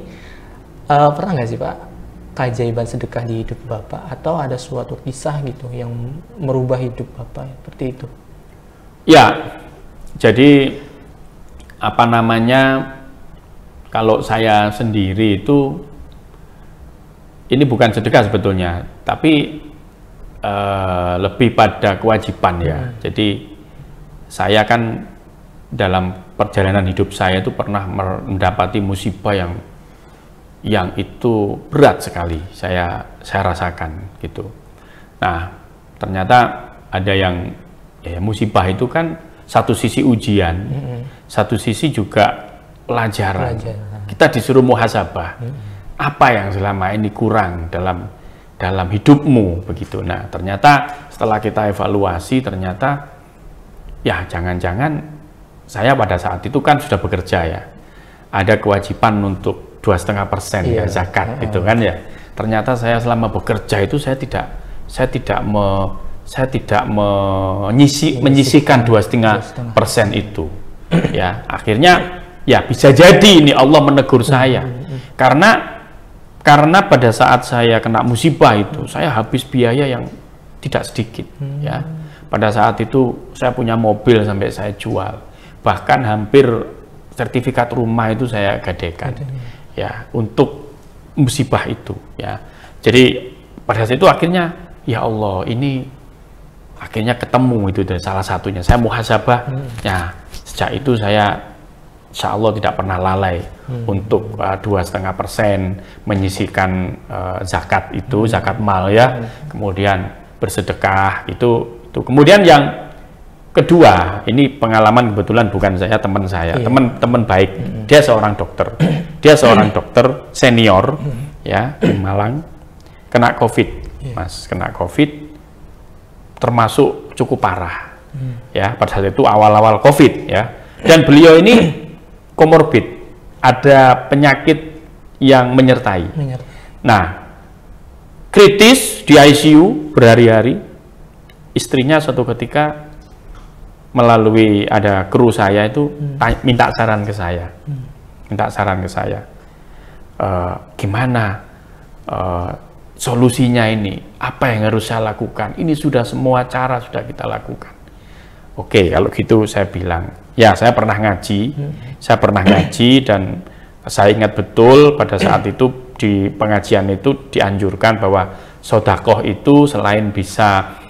pernah nggak sih Pak keajaiban sedekah di hidup Bapak, atau ada suatu kisah gitu yang merubah hidup Bapak seperti itu? Ya, jadi apa namanya, kalau saya sendiri itu ini bukan sedekah sebetulnya, tapi lebih pada kewajiban ya. Jadi saya kan dalam perjalanan hidup saya itu pernah mendapati musibah yang itu berat sekali saya rasakan gitu. Nah, ternyata ada yang musibah itu kan satu sisi ujian, satu sisi juga pelajaran. Kita disuruh muhasabah. Apa yang selama ini kurang dalam hidupmu begitu. Nah, ternyata setelah kita evaluasi ternyata ya jangan-jangan saya pada saat itu kan sudah bekerja ya, ada kewajiban untuk 2,5% ya zakat gitu kan ya. Ternyata saya selama bekerja itu saya tidak menyisihkan 2,5% itu. Ya, akhirnya ya bisa jadi ini Allah menegur saya. Karena pada saat saya kena musibah itu saya habis biaya yang tidak sedikit ya. Pada saat itu saya punya mobil sampai saya jual, bahkan hampir sertifikat rumah itu saya gadekan ya untuk musibah itu ya. Jadi pada saat itu akhirnya ya Allah, ini akhirnya ketemu itu dan salah satunya saya muhasabah ya. Sejak itu saya insya Allah tidak pernah lalai untuk 2,5% menyisihkan zakat itu, zakat mal ya. Kemudian bersedekah itu. Kemudian yang kedua, ini pengalaman kebetulan bukan saya, teman saya, teman baik. Dia seorang dokter, senior ya di Malang, kena COVID, Mas, kena COVID, termasuk cukup parah ya pada saat itu awal-awal COVID ya. Dan beliau ini komorbid, ada penyakit yang menyertai. Nah, kritis di ICU berhari-hari. Istrinya suatu ketika melalui ada kru saya itu minta saran ke saya, gimana solusinya ini, apa yang harus saya lakukan? Ini sudah semua cara sudah kita lakukan. Oke, kalau gitu saya bilang, ya saya pernah ngaji, dan saya ingat betul pada saat itu di pengajian itu dianjurkan bahwa sedekah itu selain bisa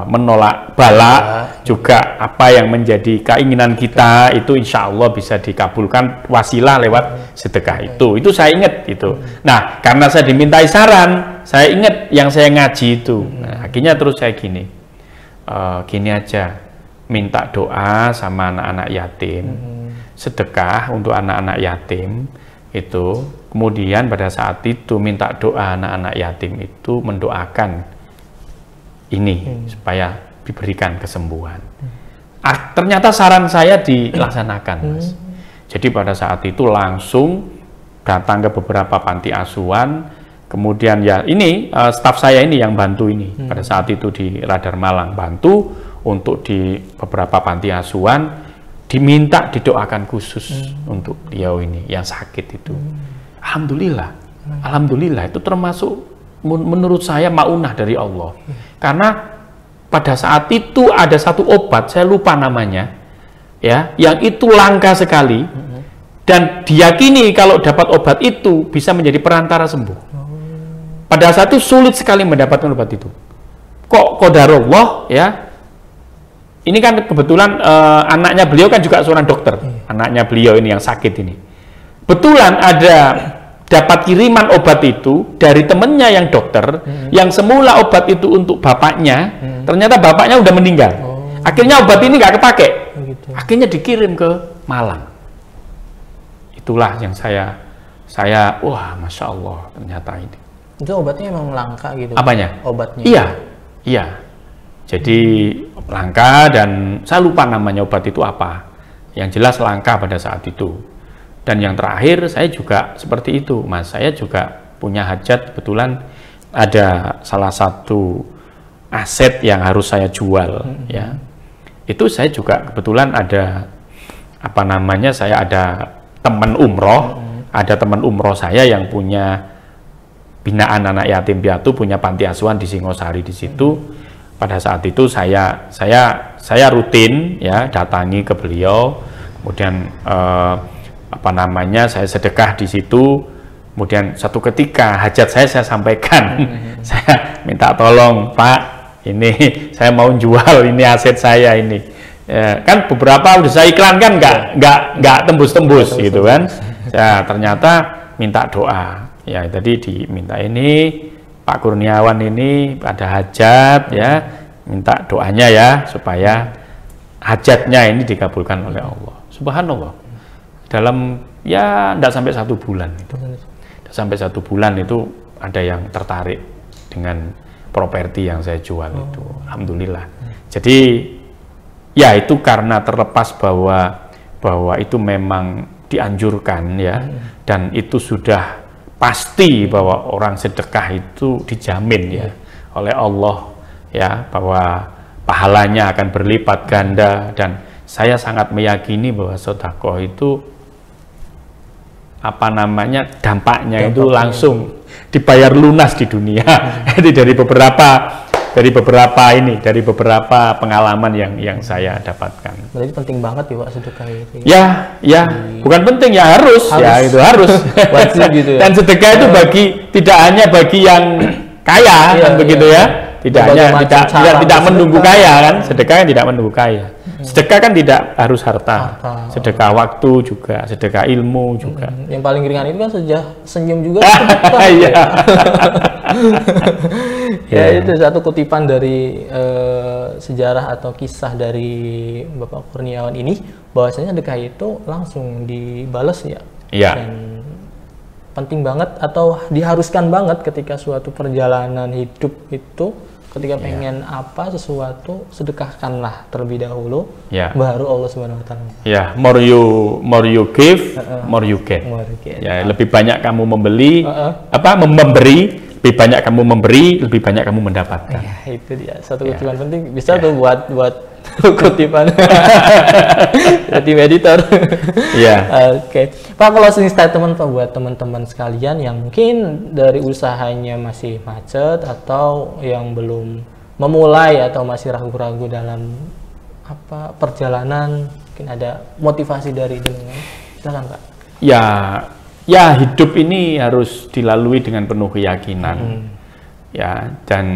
menolak bala, juga apa yang menjadi keinginan kita itu insya Allah bisa dikabulkan wasilah lewat sedekah itu saya ingat itu. Nah, karena saya dimintai saran, saya ingat yang saya ngaji itu. Nah, akhirnya terus saya gini aja, minta doa sama anak-anak yatim, sedekah untuk anak-anak yatim itu. Kemudian pada saat itu minta doa anak-anak yatim itu mendoakan ini supaya diberikan kesembuhan. Ternyata saran saya dilaksanakan, Mas. Jadi pada saat itu langsung datang ke beberapa panti asuhan. Kemudian ya ini staf saya ini yang bantu ini pada saat itu di Radar Malang, bantu untuk di beberapa panti asuhan, diminta didoakan khusus untuk beliau ini yang sakit itu. Alhamdulillah itu termasuk menurut saya maunah dari Allah. Karena pada saat itu ada satu obat, saya lupa namanya, ya, yang itu langka sekali, dan diyakini kalau dapat obat itu bisa menjadi perantara sembuh. Pada saat itu sulit sekali mendapatkan obat itu. Kok qadarullah ya? Ini kan kebetulan anaknya beliau kan juga seorang dokter, anaknya beliau ini yang sakit ini. Betulan ada dapat kiriman obat itu dari temennya yang dokter, yang semula obat itu untuk bapaknya, ternyata bapaknya udah meninggal. Akhirnya obat ini nggak kepake, akhirnya dikirim ke Malang. Itulah yang saya wah, Masya Allah, ternyata ini. Itu obatnya emang langka gitu? Apanya? Obatnya? Iya. Jadi langka, dan saya lupa namanya obat itu apa. Yang jelas langka pada saat itu. Dan yang terakhir saya juga seperti itu, Mas. Saya juga punya hajat, kebetulan ada salah satu aset yang harus saya jual, ya. Itu saya juga kebetulan ada saya ada teman umroh, ada teman umroh saya yang punya binaan anak yatim piatu, punya panti asuhan di Singosari di situ. Pada saat itu saya rutin ya datangi ke beliau, kemudian saya sedekah di situ. Kemudian satu ketika hajat saya sampaikan, saya minta tolong, Pak, ini saya mau jual ini aset saya ini. Ya, kan beberapa udah saya iklankan nggak tembus gitu kan. Ya, ternyata minta doa. Ya, tadi diminta ini Pak Kurniawan ini ada hajat ya, minta doanya ya supaya hajatnya ini dikabulkan oleh Allah. Subhanallah. Dalam ya tidak sampai 1 bulan itu. Sampai 1 bulan itu ada yang tertarik dengan properti yang saya jual itu. Alhamdulillah. Jadi Ya itu karena terlepas bahwa itu memang dianjurkan ya, dan itu sudah pasti bahwa orang sedekah itu dijamin ya oleh Allah ya, bahwa pahalanya akan berlipat ganda, dan saya sangat meyakini bahwa sedekah itu dampaknya itu langsung dibayar lunas di dunia. Itu dari beberapa pengalaman yang saya dapatkan. Berarti penting banget ya Pak sedekah itu. Ya, bukan penting ya, harus. Ya itu harus. Wajib gitu ya. Dan sedekah itu tidak hanya bagi yang kaya, kan begitu ya. Tidak menunggu kaya kan. Sedekah kan tidak menunggu kaya. Sedekah kan tidak harus harta. Sedekah waktu juga, sedekah ilmu juga. Yang paling ringan itu kan senyum juga. Iya. Ya itu satu kutipan dari sejarah atau kisah dari Bapak Kurniawan ini, bahwasanya sedekah itu langsung dibalas ya. Iya. Dan penting banget atau diharuskan banget ketika suatu perjalanan hidup itu, ketika pengen sesuatu, sedekahkanlah terlebih dahulu, baru Allah Subhanahu wa taala. Ya, more you give, more you get. Ya, lebih banyak kamu memberi, lebih banyak kamu memberi, lebih banyak kamu mendapatkan. Ya, itu dia satu kutipan penting. Bisa tuh buat kutipan tim editor. Iya. Oke. Pak, closing statement Pak buat teman-teman sekalian yang mungkin dari usahanya masih macet atau yang belum memulai atau masih ragu-ragu dalam perjalanan, mungkin ada motivasi dari jenengan. Silakan Pak. Ya, hidup ini harus dilalui dengan penuh keyakinan. Ya, dan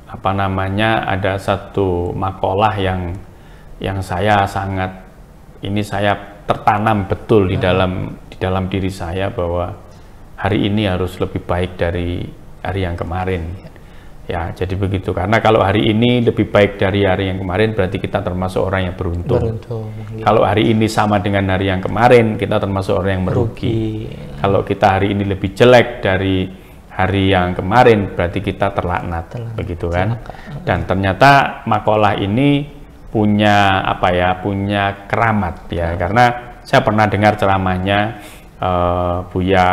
ada satu makalah yang saya tertanam betul di dalam diri saya, bahwa hari ini harus lebih baik dari hari yang kemarin. Ya, jadi begitu. Karena kalau hari ini lebih baik dari hari yang kemarin, berarti kita termasuk orang yang beruntung. Kalau hari ini sama dengan hari yang kemarin, kita termasuk orang yang merugi. Kalau kita hari ini lebih jelek dari hari yang kemarin, berarti kita terlaknat. Begitu kan? Dan ternyata makalah ini punya keramat ya, karena saya pernah dengar ceramahnya Buya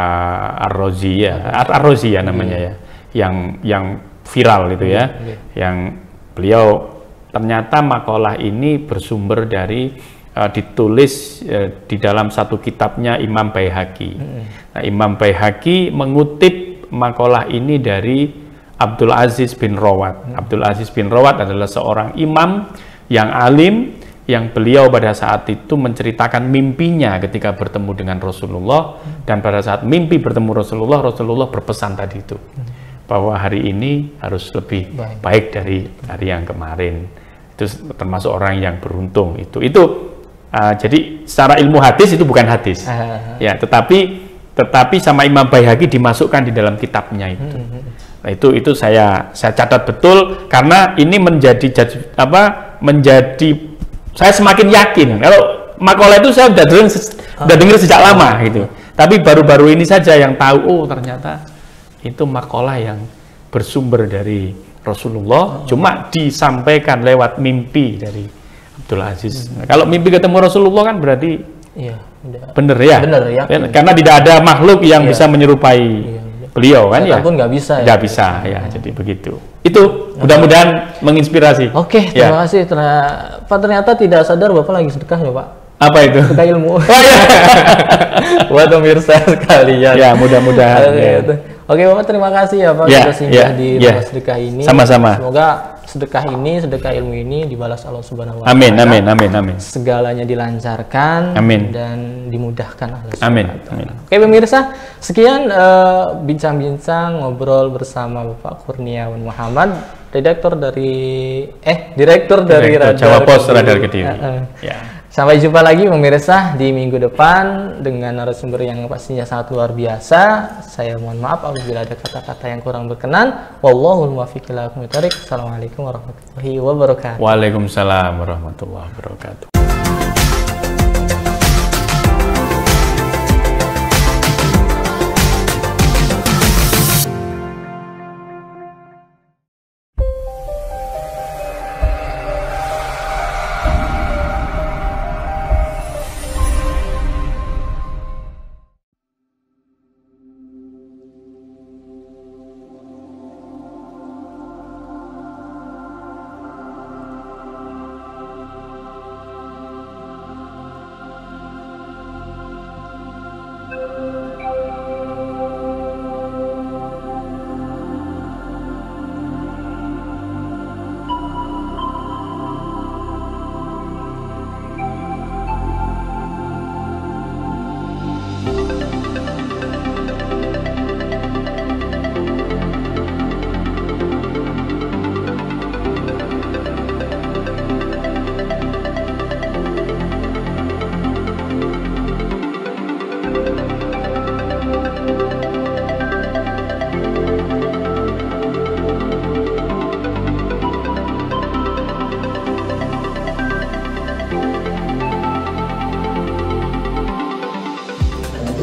Ar-Razi ya namanya ya, yang viral itu ya, yang beliau ternyata makalah ini bersumber dari ditulis di dalam satu kitabnya Imam Baihaqi. Nah, Imam Baihaqi mengutip makalah ini dari Abdul Aziz bin Rawat. Abdul Aziz bin Rawat adalah seorang imam yang alim, yang beliau pada saat itu menceritakan mimpinya ketika bertemu dengan Rasulullah, dan pada saat mimpi bertemu Rasulullah berpesan tadi itu, bahwa hari ini harus lebih baik dari hari yang kemarin. Itu termasuk orang yang beruntung. Jadi secara ilmu hadis itu bukan hadis, ya, tetapi sama Imam Baihaqi dimasukkan di dalam kitabnya itu. Nah, itu saya catat betul, karena ini menjadi saya semakin yakin. Kalau makalah itu saya udah dengar sejak lama gitu. Tapi baru-baru ini saja yang tahu, ternyata itu makalah yang bersumber dari Rasulullah, cuma disampaikan lewat mimpi dari Abdul Aziz. Nah, kalau mimpi ketemu Rasulullah kan berarti benar ya. Karena tidak ada makhluk yang bisa menyerupai beliau kan ya. Pun nggak bisa. Nggak bisa ya. Jadi begitu. Itu mudah-mudahan menginspirasi. Oke, terima kasih. Pak, ternyata tidak sadar Bapak lagi sedekah ya Pak. Apa itu? Sedekah ilmu. Buat pemirsa sekalian. Ya, mudah-mudahan. Oke Bapak, terima kasih ya Pak sudah singgah di Rumah Sedekah ini. Sama-sama. Semoga sedekah ilmu ini dibalas Allah Subhanahu wa Taala. Amin. Segalanya dilancarkan dan dimudahkan Allah Subhanahu wa Taala. Oke pemirsa, sekian bincang-bincang ngobrol bersama Bapak Kurniawan Muhammad, Direktur dari Jawa Pos Radar Kediri. Sampai jumpa lagi pemirsa di minggu depan dengan narasumber yang pastinya sangat luar biasa. Saya mohon maaf apabila ada kata-kata yang kurang berkenan. Wallahul muwaffiq ila aqwamit thoriq. Assalamualaikum warahmatullahi wabarakatuh. Waalaikumsalam warahmatullahi wabarakatuh.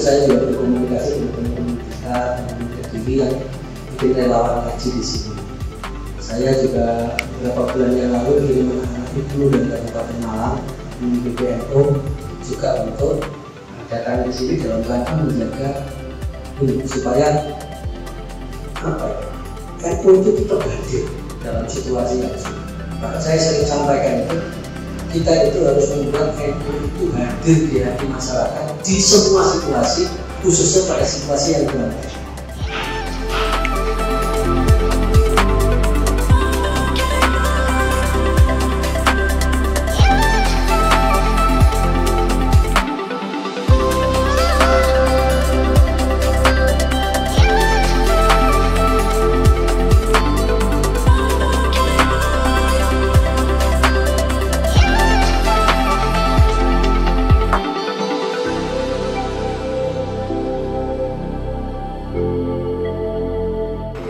Saya juga berkomunikasi dengan teman-teman kita, teman-teman Kediri yang bikin relawan haji di sini. Saya juga beberapa bulan yang lalu kirim anak-anak itu dari Kabupaten Malang di PBNU juga untuk datang di sini dalam rangka menjaga ini supaya NU itu tetap hadir dalam situasi yang sulit. Maka saya sering sampaikan itu, kita itu harus membuat NU itu hadir di hati masyarakat di semua situasi, khususnya pada situasi yang berat.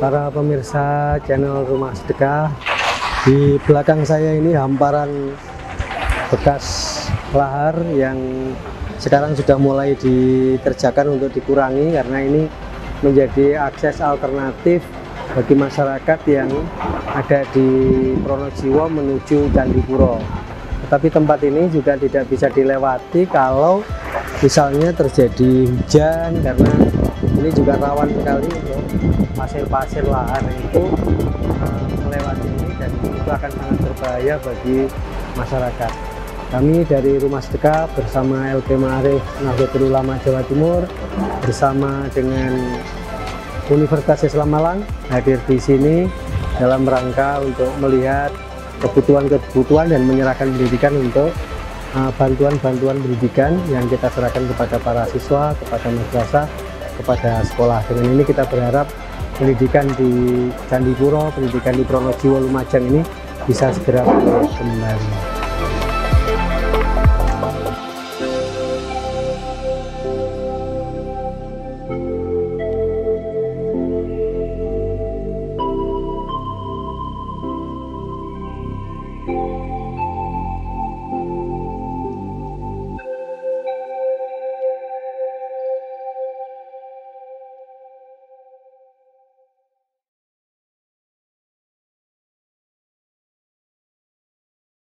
Para pemirsa channel Rumah Sedekah, di belakang saya ini hamparan bekas lahar yang sekarang sudah mulai dikerjakan untuk dikurangi, karena ini menjadi akses alternatif bagi masyarakat yang ada di Pronojiwo menuju Candipuro. Tetapi tempat ini juga tidak bisa dilewati kalau misalnya terjadi hujan, karena ini juga rawan sekali untuk pasir-pasir lahar itu melewati ini, dan itu akan sangat berbahaya bagi masyarakat. Kami dari Rumah Sedekah bersama LP Ma'arif Nahdlatul Ulama Jawa Timur bersama dengan Universitas Islam Malang hadir di sini dalam rangka untuk melihat kebutuhan-kebutuhan dan menyerahkan pendidikan untuk bantuan-bantuan pendidikan yang kita serahkan kepada para siswa, kepada madrasah, kepada sekolah. Dengan ini kita berharap pendidikan di Candipuro, pendidikan di Pronojiwo Lumajang ini bisa segera kembali.